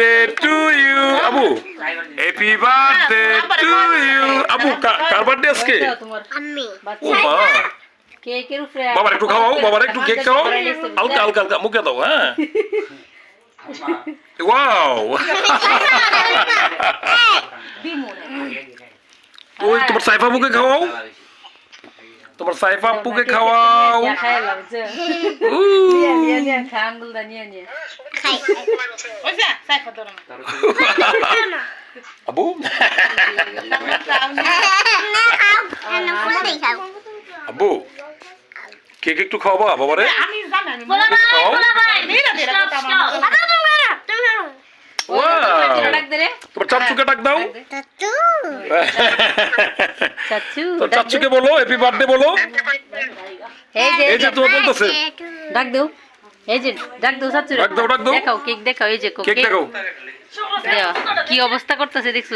birthday to you Abu happy birthday to you Abu কার birthday আজকে ও মা কেকের উপরে বাবার একটু খাওয়াও বাবার একটু কেক খাওয়াও হালকা হালকা হালকা মুখে দাও হ্যাঁ ওয়াও ওই তোমার সাইফা আপুকে খাওয়াও তোমার সাইফা আপুকে খাওয়াও আবু আবু কেক একটু খাওয়াবা বাবারে তোমার চাচুকে ডাক দাও তোর চাচুকে বলো হ্যাপি বার্থডে বলো এই যে তোমার বলতেছে ডাক দেও এই যে ডাক দেও চাচু ডাক দাও দেখাও কেক দেখাও এই যে কেক দেখাও কি অবস্থা করতেছে দেখছো